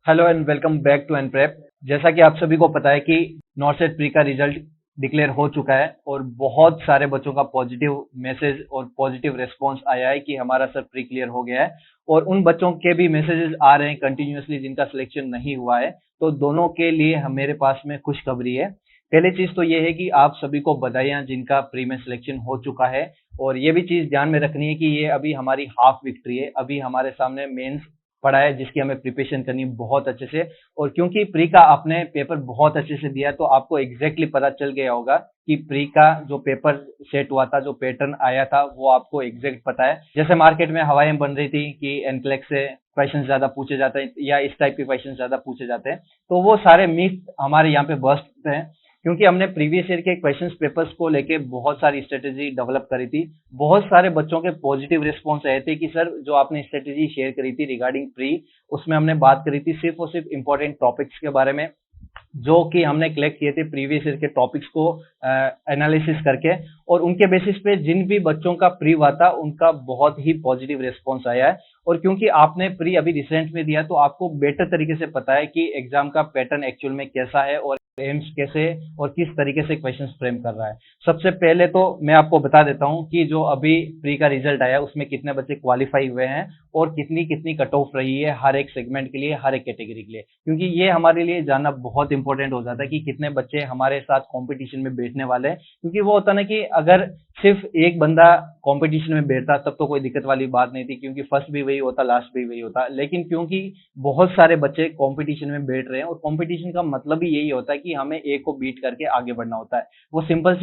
Hello and welcome back to Nprep. जैसा कि आप सभी को पता है कि नॉर्सेट प्री का रिजल्ट डिक्लेयर हो चुका है और बहुत सारे बच्चों का पॉजिटिव मैसेज और पॉजिटिव रिस्पांस आया है कि हमारा सर प्री क्लियर हो गया है। और उन बच्चों के भी मैसेजेस आ रहे हैं कंटिन्यूअसली जिनका सिलेक्शन नहीं हुआ है। तो दोनों के लिए मेरे पास में खुशखबरी है। पहली चीज तो ये है कि आप सभी को बधाइयां जिनका प्री में सिलेक्शन हो चुका है। और ये भी चीज ध्यान में रखनी है कि ये अभी हमारी हाफ विक्ट्री है, अभी हमारे सामने मेंस पड़ा है जिसकी हमें प्रिपरेशन करनी है बहुत अच्छे से। और क्योंकि प्री का आपने पेपर बहुत अच्छे से दिया तो आपको एग्जैक्टली पता चल गया होगा कि प्री का जो पेपर सेट हुआ था, जो पैटर्न आया था, वो आपको एग्जैक्ट पता है। जैसे मार्केट में हवाएं बन रही थी कि एनक्लेक्स से क्वेश्चन ज्यादा पूछे जाते हैं या इस टाइप के क्वेश्चन ज्यादा पूछे जाते हैं, तो वो सारे मिथ हमारे यहाँ पे बस्ट हैं। क्योंकि हमने प्रीवियस ईयर के क्वेश्चन पेपर्स को लेके बहुत सारी स्ट्रेटेजी डेवलप करी थी। बहुत सारे बच्चों के पॉजिटिव रिस्पॉन्स आए थे कि सर जो आपने स्ट्रेटेजी शेयर करी थी रिगार्डिंग प्री, उसमें हमने बात करी थी सिर्फ और सिर्फ इंपॉर्टेंट टॉपिक्स के बारे में, जो कि हमने कलेक्ट किए थे प्रीवियस ईयर के टॉपिक्स को एनालिसिस करके। और उनके बेसिस पे जिन भी बच्चों का प्री हुआ था उनका बहुत ही पॉजिटिव रिस्पॉन्स आया है। और क्योंकि आपने प्री अभी रिसेंट में दिया तो आपको बेटर तरीके से पता है कि एग्जाम का पैटर्न एक्चुअल में कैसा है और एम्स कैसे और किस तरीके से क्वेश्चंस फ्रेम कर रहा है। सबसे पहले तो मैं आपको बता देता हूं कि जो अभी प्री का रिजल्ट आया उसमें कितने बच्चे क्वालिफाई हुए हैं और कितनी कितनी कट ऑफ रही है हर एक सेगमेंट के लिए, हर एक कैटेगरी के लिए। क्योंकि ये हमारे लिए जानना बहुत इंपॉर्टेंट हो जाता है कि कितने बच्चे हमारे साथ कंपटीशन में बैठने वाले हैं। क्योंकि वो होता ना कि अगर सिर्फ एक बंदा कंपटीशन में बैठता तब तो कोई दिक्कत वाली बात नहीं थी, क्योंकि फर्स्ट भी वही होता, लास्ट भी वही होता। लेकिन क्योंकि बहुत सारे बच्चे कंपटीशन में बैठ रहे हैं और कंपटीशन का मतलब ही यही होता है कि हमें एक को बीट करके आगे बढ़ना होता है। वो सिंपल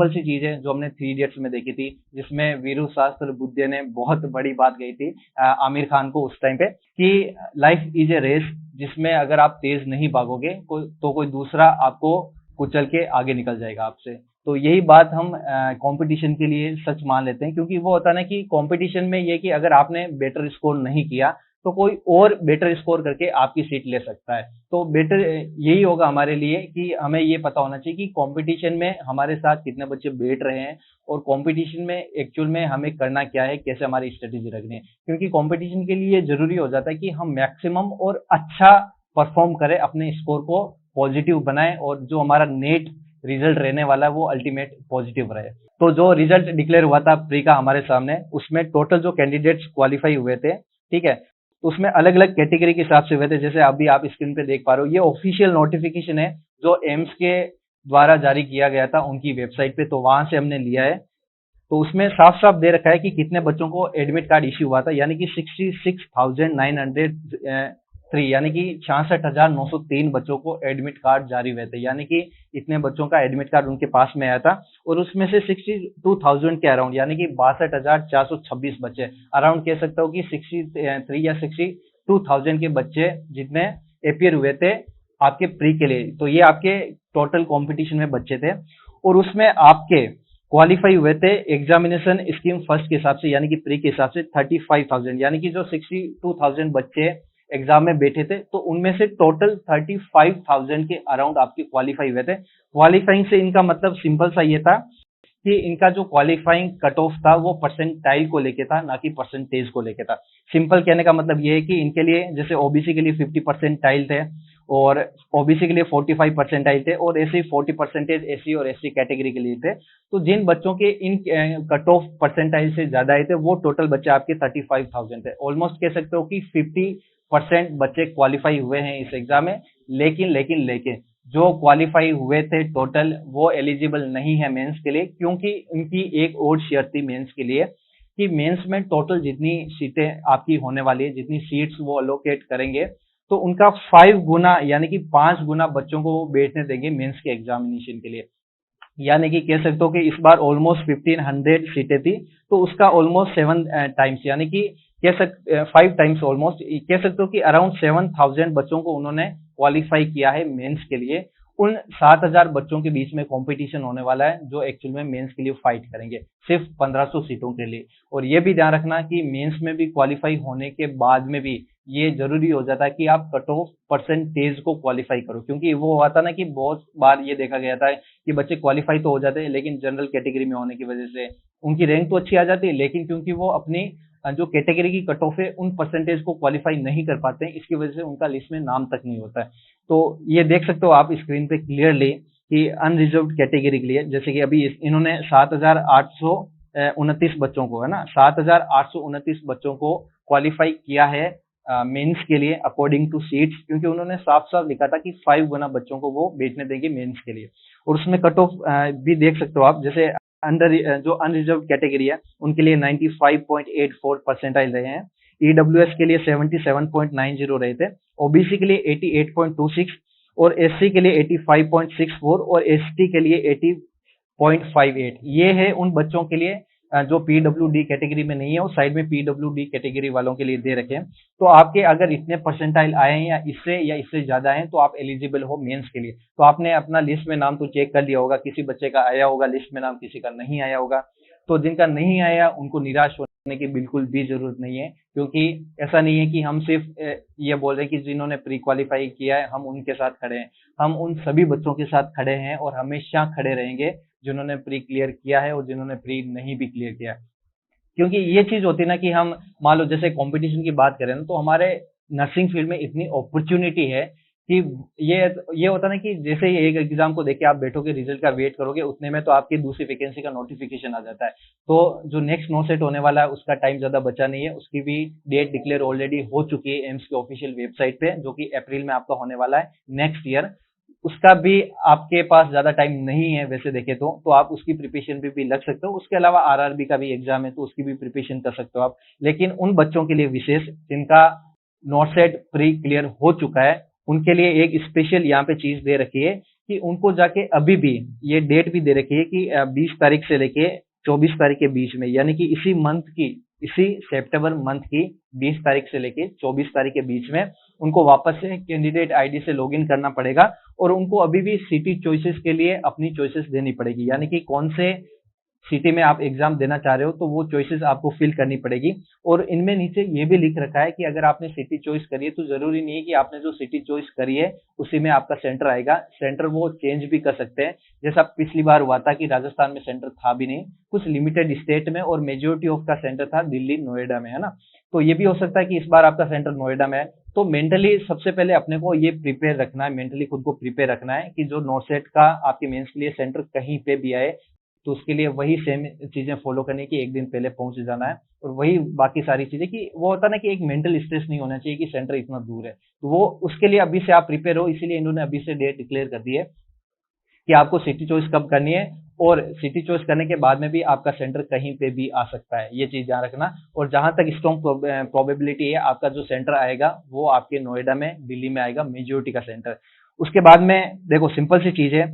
सी चीज है जो हमने थ्री इडियट्स में देखी थी, जिसमें वीरू शास्त्र बुद्धे ने बहुत बड़ी बात कही थी आमिर खान को उस टाइम पे कि लाइफ इज ए रेस, जिसमें अगर आप तेज नहीं भागोगे तो कोई दूसरा आपको कुचल के आगे निकल जाएगा आपसे। तो यही बात हम कंपटीशन के लिए सच मान लेते हैं। क्योंकि वो होता है ना कि कंपटीशन में ये कि अगर आपने बेटर स्कोर नहीं किया तो कोई और बेटर स्कोर करके आपकी सीट ले सकता है। तो बेटर यही होगा हमारे लिए कि हमें ये पता होना चाहिए कि कंपटीशन में हमारे साथ कितने बच्चे बैठ रहे हैं और कंपटीशन में एक्चुअल में हमें करना क्या है, कैसे हमारी स्ट्रेटेजी रखनी है। क्योंकि कंपटीशन के लिए जरूरी हो जाता है कि हम मैक्सिमम और अच्छा परफॉर्म करें, अपने स्कोर को पॉजिटिव बनाएं और जो हमारा नेट रिजल्ट रहने वाला है वो अल्टीमेट पॉजिटिव रहे। तो जो रिजल्ट डिक्लेयर हुआ था प्री का हमारे सामने, उसमें टोटल जो कैंडिडेट्स क्वालिफाई हुए थे, ठीक है, तो उसमें अलग अलग कैटेगरी के हिसाब से हुए थे। जैसे अभी आप स्क्रीन पे देख पा रहे हो, ये ऑफिशियल नोटिफिकेशन है जो एम्स के द्वारा जारी किया गया था उनकी वेबसाइट पे, तो वहां से हमने लिया है। तो उसमें साफ साफ दे रखा है कि कितने बच्चों को एडमिट कार्ड इश्यू हुआ था, यानी कि 66,903, यानी कि 66,903 बच्चों को एडमिट कार्ड जारी हुए थे। यानी कि इतने बच्चों का एडमिट कार्ड उनके पास में आया था। और उसमें से 62,000 के अराउंड, यानी कि 62,426 बच्चे, अराउंड कह सकता हूँ कि 63 या 62,000 के बच्चे जितने अपियर हुए थे आपके प्री के लिए। तो ये आपके टोटल कंपटीशन में बच्चे थे और उसमें आपके क्वालिफाई हुए थे एग्जामिनेशन स्कीम फर्स्ट के हिसाब से, यानी कि प्री के हिसाब से 35,000, यानी कि जो 62,000 बच्चे एग्जाम में बैठे थे तो उनमें से टोटल 35,000 के अराउंड आपके क्वालिफाई हुए थे। क्वालिफाइंग से इनका मतलब सिंपल सा ये था कि इनका जो क्वालिफाइंग कट ऑफ था वो परसेंटाइल को लेके था, ना कि परसेंटेज को लेके था। सिंपल कहने का मतलब ये है कि इनके लिए जैसे ओबीसी के लिए 50 परसेंटाइल थे और ओबीसी के लिए 45 परसेंटाइल थे और ऐसे ही 40 परसेंटेज एससी और एसटी कैटेगरी के लिए थे। तो जिन बच्चों के इन कट ऑफ परसेंटाइल से ज्यादा आए थे वो टोटल बच्चे आपके 35,000 थे। ऑलमोस्ट कह सकते हो कि 50% बच्चे क्वालिफाई हुए हैं इस एग्जाम में। लेकिन जो क्वालिफाई हुए थे टोटल वो एलिजिबल नहीं है मेंस के लिए, क्योंकि उनकी एक और शर्त थी मेंस के लिए कि मेंस में टोटल जितनी सीटें आपकी होने वाली है, जितनी सीट्स वो अलोकेट करेंगे, तो उनका 5 गुना यानी कि 5 गुना बच्चों को वो बैठने देंगे मेंस के एग्जामिनेशन के लिए। यानी कि कह सकते हो कि इस बार ऑलमोस्ट 1500 सीटें थी, तो उसका ऑलमोस्ट 7 टाइम्स, यानी कि 5 टाइम्स, ऑलमोस्ट कह सकते हो कि अराउंड 7,000 बच्चों को उन्होंने क्वालिफाई किया है मेंस के लिए। उन 7,000 बच्चों के बीच में कंपटीशन होने वाला है जो एक्चुअल में मेंस के लिए फाइट करेंगे सिर्फ 1500 सीटों के लिए। और ये भी ध्यान रखना कि मेंस में भी क्वालिफाई होने के बाद में भी ये जरूरी हो जाता है कि आप कट ऑफ परसेंटेज को क्वालिफाई करो। क्योंकि वो हुआ था ना कि बहुत बार ये देखा गया था कि बच्चे क्वालिफाई तो हो जाते हैं लेकिन जनरल कैटेगरी में होने की वजह से उनकी रैंक तो अच्छी आ जाती है, लेकिन क्योंकि वो अपनी जो कैटेगरी की कट ऑफ है उन परसेंटेज को क्वालिफाई नहीं कर पाते हैं, इसकी वजह से उनका लिस्ट में नाम तक नहीं होता है। तो ये देख सकते हो आप स्क्रीन पे क्लियरली कि अनरिजर्व कैटेगरी के लिए, जैसे कि अभी इन्होंने 7,829 बच्चों को, है ना, 7,829 बच्चों को क्वालिफाई किया है मेंस के लिए अकॉर्डिंग टू सीट्स, क्योंकि उन्होंने साफ साफ लिखा था कि 5 गुना बच्चों को वो बैठने देंगे मेंस के लिए। और उसमें कट ऑफ भी देख सकते हो आप, जैसे अंडर जो अनरिजर्व कैटेगरी है उनके लिए 95.84 परसेंटाइल रहे हैं, ईडब्ल्यूएस के लिए 77.90 रहे थे, ओबीसी के लिए 88.26 और एससी के लिए 85.64 और एसटी के लिए 80.58। ये है उन बच्चों के लिए जो पीडब्ल्यूडी कैटेगरी में नहीं है, और साइड में पीडब्ल्यूडी कैटेगरी वालों के लिए दे रखे हैं। तो आपके अगर इतने परसेंटाइल आए हैं या इससे ज्यादा हैं तो आप एलिजिबल हो मेंस के लिए। तो आपने अपना लिस्ट में नाम तो चेक कर लिया होगा, किसी बच्चे का आया होगा लिस्ट में नाम, किसी का नहीं आया होगा। तो जिनका नहीं आया उनको निराश होने की बिल्कुल भी जरूरत नहीं है, क्योंकि ऐसा नहीं है कि हम सिर्फ ये बोल रहे हैं कि जिन्होंने प्री क्वालिफाई किया है हम उनके साथ खड़े हैं। हम उन सभी बच्चों के साथ खड़े हैं और हमेशा खड़े रहेंगे जिन्होंने प्री क्लियर किया है और जिन्होंने प्री नहीं भी क्लियर किया है। क्योंकि ये चीज होती है ना कि हम मान लो जैसे कंपटीशन की बात करें ना, तो हमारे नर्सिंग फील्ड में इतनी अपॉर्चुनिटी है कि ये ये होता है ना कि जैसे ही एक एग्जाम को देके आप बैठोगे, रिजल्ट का वेट करोगे, उतने में तो आपकी दूसरी वैकेंसी का नोटिफिकेशन आ जाता है। तो जो नेक्स्ट नो सेट होने वाला है उसका टाइम ज्यादा बचा नहीं है, उसकी भी डेट डिक्लेयर ऑलरेडी हो चुकी है एम्स की ऑफिशियल वेबसाइट पे, जो कि अप्रैल में आपका होने वाला है नेक्स्ट ईयर। उसका भी आपके पास ज्यादा टाइम नहीं है वैसे देखे तो आप उसकी प्रिपरेशन भी लग सकते हो। उसके अलावा आरआरबी का भी एग्जाम है तो उसकी भी प्रिपरेशन कर सकते हो आप। लेकिन उन बच्चों के लिए विशेष जिनका नॉट सेट प्री क्लियर हो चुका है, उनके लिए एक स्पेशल यहाँ पे चीज दे रखी है कि उनको जाके अभी भी ये डेट भी दे रखी है कि 20 तारीख से लेके 24 तारीख के बीच में, यानी कि इसी सितंबर मंथ की 20 तारीख से लेके 24 तारीख के बीच में उनको वापस से कैंडिडेट आईडी से लॉगिन करना पड़ेगा, और उनको अभी भी सिटी चॉइसेस के लिए अपनी चॉइसेस देनी पड़ेगी, यानी कि कौन से सिटी में आप एग्जाम देना चाह रहे हो तो वो चॉइसेस आपको फिल करनी पड़ेगी। और इनमें नीचे ये भी लिख रखा है कि अगर आपने सिटी चॉइस करी है तो जरूरी नहीं है कि आपने जो सिटी चॉइस करी है उसी में आपका सेंटर आएगा, सेंटर वो चेंज भी कर सकते हैं। जैसा पिछली बार हुआ था कि राजस्थान में सेंटर था भी नहीं, कुछ लिमिटेड स्टेट में, और मेजोरिटी ऑफ का सेंटर था दिल्ली नोएडा में, है ना। तो ये भी हो सकता है कि इस बार आपका सेंटर नोएडा में है। तो मेंटली सबसे पहले अपने को ये प्रिपेयर रखना है, मेंटली खुद को प्रिपेयर रखना है कि जो नॉट सेट का आपके मेंस के लिए सेंटर कहीं पे भी आए तो उसके लिए वही सेम चीजें फॉलो करने की, एक दिन पहले पहुंच जाना है, और वही बाकी सारी चीजें कि वो होता है ना कि एक मेंटल स्ट्रेस नहीं होना चाहिए कि सेंटर इतना दूर है। तो वो उसके लिए अभी से आप प्रिपेयर हो, इसीलिए इन्होंने अभी से डेट डिक्लेयर कर दी है कि आपको सिटी चॉइस कब करनी है, और सिटी चॉइस करने के बाद में भी आपका सेंटर कहीं पे भी आ सकता है, ये चीज ध्यान रखना। और जहां तक स्ट्रॉन्ग प्रोबेबिलिटी है आपका जो सेंटर आएगा वो आपके नोएडा में, दिल्ली में आएगा मेजोरिटी का सेंटर। उसके बाद में देखो सिंपल सी चीज है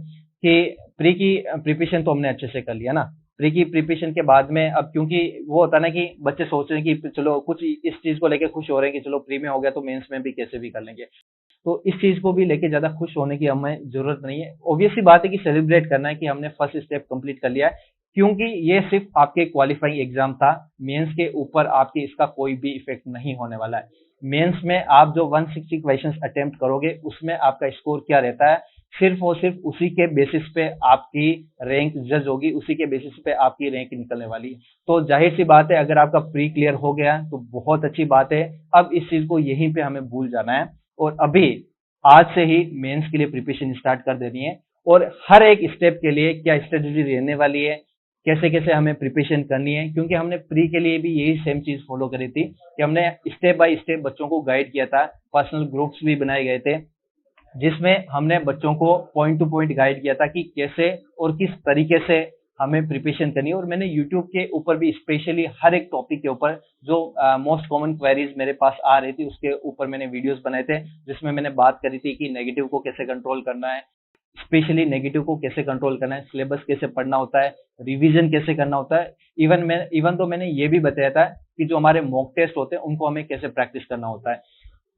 कि प्री की प्रिपरेशन तो हमने अच्छे से कर लिया ना। प्री की प्रिपरेशन के बाद में अब क्योंकि वो होता है ना कि बच्चे सोच रहे हैं कि चलो कुछ इस चीज को लेके खुश हो रहे हैं कि चलो प्री में हो गया तो मेंस में भी कैसे भी कर लेंगे, तो इस चीज को भी लेके ज्यादा खुश होने की हमें जरूरत नहीं है। ऑब्वियस सी बात है कि सेलिब्रेट करना है कि हमने फर्स्ट स्टेप कंप्लीट कर लिया है, क्योंकि ये सिर्फ आपके क्वालिफाइंग एग्जाम था, मेंस के ऊपर आपके इसका कोई भी इफेक्ट नहीं होने वाला है। मेंस में आप जो 160 क्वेश्चंस अटेम्प्ट करोगे उसमें आपका स्कोर क्या रहता है, सिर्फ और सिर्फ उसी के बेसिस पे आपकी रैंक जज होगी, उसी के बेसिस पे आपकी रैंक निकलने वाली है। तो जाहिर सी बात है अगर आपका प्री क्लियर हो गया तो बहुत अच्छी बात है। अब इस चीज को यहीं पे हमें भूल जाना है और अभी आज से ही मेंस के लिए प्रिपरेशन स्टार्ट कर देनी है, और हर एक स्टेप के लिए क्या स्ट्रेटेजी रहने वाली है, कैसे कैसे हमें प्रिपरेशन करनी है, क्योंकि हमने प्री के लिए भी यही सेम चीज फॉलो करी थी कि हमने स्टेप बाय स्टेप बच्चों को गाइड किया था, पर्सनल ग्रुप्स भी बनाए गए थे जिसमें हमने बच्चों को पॉइंट टू पॉइंट गाइड किया था कि कैसे और किस तरीके से हमें प्रिपरेशन करनी है। और मैंने यूट्यूब के ऊपर भी स्पेशली हर एक टॉपिक के ऊपर जो मोस्ट कॉमन क्वेरीज मेरे पास आ रही थी उसके ऊपर मैंने वीडियोस बनाए थे, जिसमें मैंने बात करी थी कि नेगेटिव को कैसे कंट्रोल करना है, स्पेशली नेगेटिव को कैसे कंट्रोल करना है, सिलेबस कैसे पढ़ना होता है, रिवीजन कैसे करना होता है। इवन तो मैंने ये भी बताया था कि जो हमारे मॉक टेस्ट होते हैं उनको हमें कैसे प्रैक्टिस करना होता है।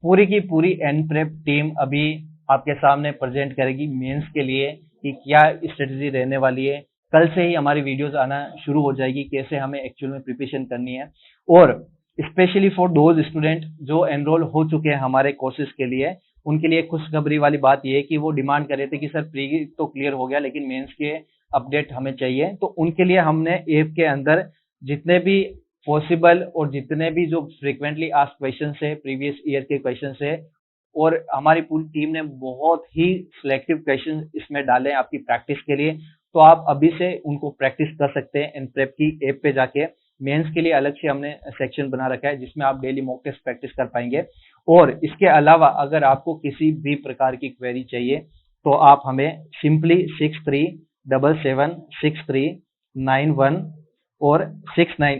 पूरी की पूरी एन प्रेप टीम अभी आपके सामने प्रेजेंट करेगी मेंस के लिए कि क्या स्ट्रेटेजी रहने वाली है। कल से ही हमारी वीडियोस आना शुरू हो जाएगी कैसे हमें एक्चुअल में प्रिपरेशन करनी है। और स्पेशली फॉर दोज स्टूडेंट जो एनरोल हो चुके हैं हमारे कोर्सेज के लिए, उनके लिए खुशखबरी वाली बात यह है कि वो डिमांड कर रहे थे कि सर प्री तो क्लियर हो गया लेकिन मेंस के अपडेट हमें चाहिए। तो उनके लिए हमने ऐप के अंदर जितने भी पॉसिबल और जितने भी जो फ्रीक्वेंटली आस्क्ड क्वेश्चन है, प्रीवियस ईयर के क्वेश्चन है, और हमारी पूरी टीम ने बहुत ही सिलेक्टिव क्वेश्चन इसमें डाले हैं आपकी प्रैक्टिस के लिए। तो आप अभी से उनको प्रैक्टिस कर सकते हैं इन प्रेप की ऐप पे जाके। मेंस के लिए अलग से हमने सेक्शन बना रखा है जिसमें आप डेली मॉक टेस्ट प्रैक्टिस कर पाएंगे। और इसके अलावा अगर आपको किसी भी प्रकार की क्वेरी चाहिए तो आप हमें सिंपली 63776391 और 69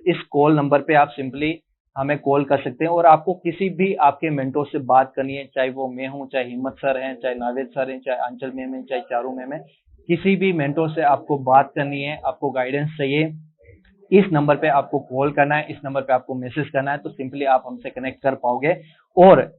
इस कॉल नंबर पे आप सिंपली हमें कॉल कर सकते हैं। और आपको किसी भी आपके मेंटोर से बात करनी है, चाहे वो मैं हूं, चाहे हिम्मत सर हैं, चाहे नावेद सर हैं, चाहे अंचल मैम है, चाहे चारू मैम है, किसी भी मेंटोर से आपको बात करनी है, आपको गाइडेंस चाहिए, इस नंबर पे आपको कॉल करना है, इस नंबर पे आपको मैसेज करना है, तो सिंपली आप हमसे कनेक्ट कर पाओगे। और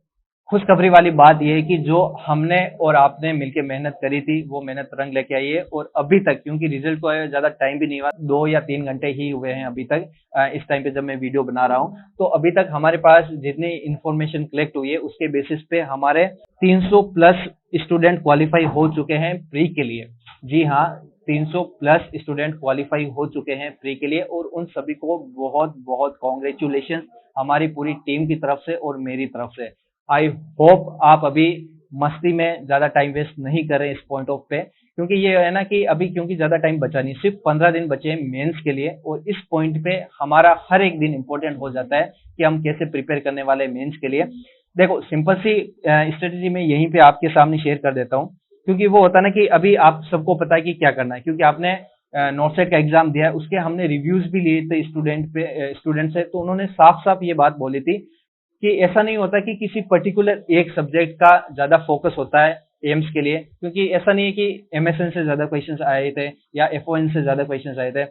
खुशखबरी वाली बात यह है कि जो हमने और आपने मिलकर मेहनत करी थी वो मेहनत रंग लेके आई है। और अभी तक, क्योंकि रिजल्ट को ज्यादा टाइम भी नहीं हुआ, 2 या 3 घंटे ही हुए हैं अभी तक, इस टाइम पे जब मैं वीडियो बना रहा हूं, तो अभी तक हमारे पास जितनी इंफॉर्मेशन कलेक्ट हुई है उसके बेसिस पे हमारे 300 प्लस स्टूडेंट क्वालिफाई हो चुके हैं प्री के लिए। जी हाँ, 300 प्लस स्टूडेंट क्वालिफाई हो चुके हैं प्री के लिए, और उन सभी को बहुत बहुत कॉन्ग्रेचुलेशन हमारी पूरी टीम की तरफ से और मेरी तरफ से। आई होप आप अभी मस्ती में ज्यादा टाइम वेस्ट नहीं करें इस पॉइंट ऑफ पे, क्योंकि ये है ना कि अभी क्योंकि ज्यादा टाइम बचा नहीं, सिर्फ 15 दिन बचे हैं मेंस के लिए, और इस पॉइंट पे हमारा हर एक दिन इंपॉर्टेंट हो जाता है कि हम कैसे प्रिपेयर करने वाले हैं मेंस के लिए। देखो, सिंपल सी स्ट्रेटेजी मैं यहीं पे आपके सामने शेयर कर देता हूँ, क्योंकि वो होता है ना कि अभी आप सबको पता है कि क्या करना है, क्योंकि आपने नॉर्सेट का एग्जाम दिया है, उसके हमने रिव्यूज भी लिए थे स्टूडेंट से, तो उन्होंने साफ साफ ये बात बोली थी कि ऐसा नहीं होता कि किसी पर्टिकुलर एक सब्जेक्ट का ज्यादा फोकस होता है एम्स के लिए, क्योंकि ऐसा नहीं है कि एमएसएन से ज्यादा क्वेश्चंस आए थे या एफओएन से ज्यादा क्वेश्चंस आए थे,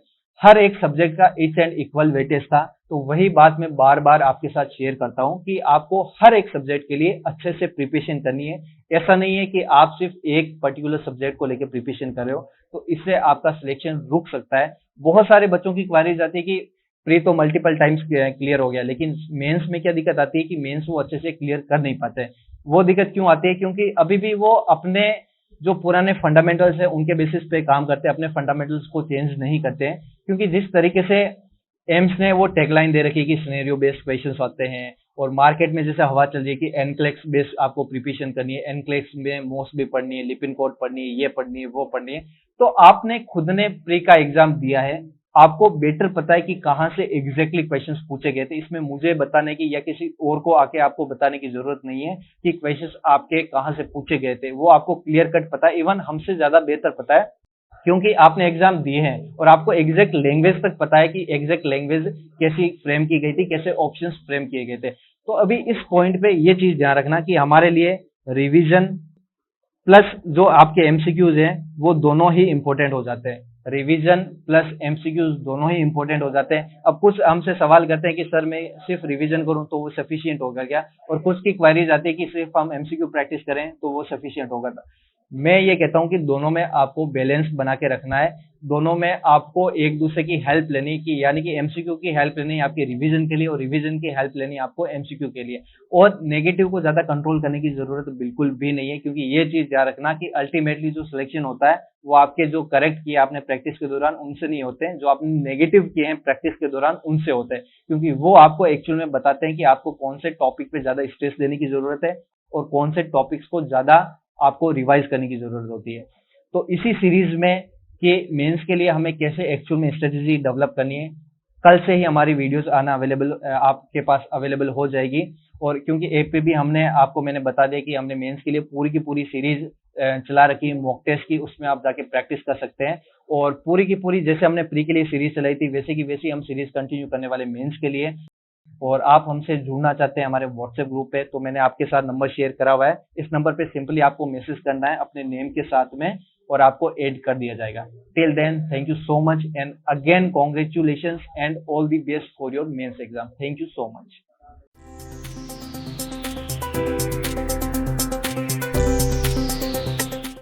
हर एक सब्जेक्ट का इच एंड इक्वल वेटेज था। तो वही बात मैं बार बार आपके साथ शेयर करता हूं कि आपको हर एक सब्जेक्ट के लिए अच्छे से प्रिपरेशन करनी है। ऐसा नहीं है कि आप सिर्फ एक पर्टिकुलर सब्जेक्ट को लेकर प्रिपरेशन कर रहे हो, तो इससे आपका सिलेक्शन रुक सकता है। बहुत सारे बच्चों की क्वारीज आती है कि प्री तो मल्टीपल टाइम्स क्लियर हो गया, लेकिन मेंस में क्या दिक्कत आती है कि मेंस वो अच्छे से क्लियर कर नहीं पाते। वो दिक्कत क्यों आती है? क्योंकि अभी भी वो अपने जो पुराने फंडामेंटल्स है उनके बेसिस पे काम करते हैं, अपने फंडामेंटल्स को चेंज नहीं करते हैं। क्योंकि जिस तरीके से एम्स ने वो टैगलाइन दे रखी है कि सिनेरियो बेस्ड क्वेश्चंस आते हैं, और मार्केट में जैसे हवा चल रही है कि एनक्लेक्स बेस्ड आपको प्रिपरेशन करनी है, एनक्लेक्स में मोस भी पढ़नी है, लिपिन कोड पढ़नी है, ये पढ़नी है, वो पढ़नी है। तो आपने खुद ने प्री का एग्जाम दिया है, आपको बेटर पता है कि कहां से एग्जैक्टली क्वेश्चंस पूछे गए थे। इसमें मुझे बताने की या किसी और को आके आपको बताने की जरूरत नहीं है कि क्वेश्चंस आपके कहां से पूछे गए थे, वो आपको क्लियर कट पता है, इवन हमसे ज्यादा बेहतर पता है, क्योंकि आपने एग्जाम दिए हैं और आपको एग्जैक्ट लैंग्वेज तक पता है कि एग्जैक्ट लैंग्वेज कैसी फ्रेम की गई थी, कैसे ऑप्शंस फ्रेम किए गए थे। तो अभी इस पॉइंट पे ये चीज ध्यान रखना कि हमारे लिए रिवीजन प्लस जो आपके एमसीक्यूज हैं वो दोनों ही इंपॉर्टेंट हो जाते हैं। रिवीजन प्लस एमसीक्यूज दोनों ही इंपॉर्टेंट हो जाते हैं। अब कुछ हमसे सवाल करते हैं कि सर मैं सिर्फ रिवीजन करूं तो वो सफिशिएंट होगा क्या, और कुछ की क्वेरीज आती है कि सिर्फ हम एमसीक्यू प्रैक्टिस करें तो वो सफिशिएंट होगा। मैं ये कहता हूं कि दोनों में आपको बैलेंस बना के रखना है, दोनों में आपको एक दूसरे की हेल्प लेनी की, यानी कि एमसीक्यू की हेल्प लेनी आपके रिवीजन के लिए और रिवीजन की हेल्प लेनी आपको एमसीक्यू के लिए। और नेगेटिव को ज्यादा कंट्रोल करने की जरूरत बिल्कुल भी नहीं है, क्योंकि ये चीज याद रखना कि अल्टीमेटली जो सिलेक्शन होता है वो आपके जो करेक्ट किए आपने प्रैक्टिस के दौरान उनसे नहीं होते हैं, जो आपने नेगेटिव किए हैं प्रैक्टिस के दौरान उनसे होते हैं, क्योंकि वो आपको एक्चुअल में बताते हैं कि आपको कौन से टॉपिक पे ज्यादा स्ट्रेस देने की जरूरत है और कौन से टॉपिक्स को ज्यादा आपको रिवाइज करने की जरूरत होती है। तो इसी सीरीज में कि मेंस के लिए हमें कैसे एक्चुअल में स्ट्रेटेजी डेवलप करनी है, कल से ही हमारी वीडियोस आना अवेलेबल आपके पास अवेलेबल हो जाएगी। और क्योंकि ऐप पे भी मैंने बता दिया कि हमने मेंस के लिए पूरी की पूरी सीरीज चला रखी है मॉक टेस्ट की, उसमें आप जाके प्रैक्टिस कर सकते हैं। और पूरी की पूरी जैसे हमने प्री के लिए सीरीज चलाई थी वैसे की वैसी हम सीरीज कंटिन्यू करने वाले मेंस के लिए। और आप हमसे जुड़ना चाहते हैं हमारे व्हाट्सएप ग्रुप पे, तो मैंने आपके साथ नंबर शेयर करा हुआ है, इस नंबर पे सिंपली आपको मैसेज करना है अपने नेम के साथ में और आपको ऐड कर दिया जाएगा। Till then thank you so much and again congratulations and all the best for your mains exam. Thank you so much.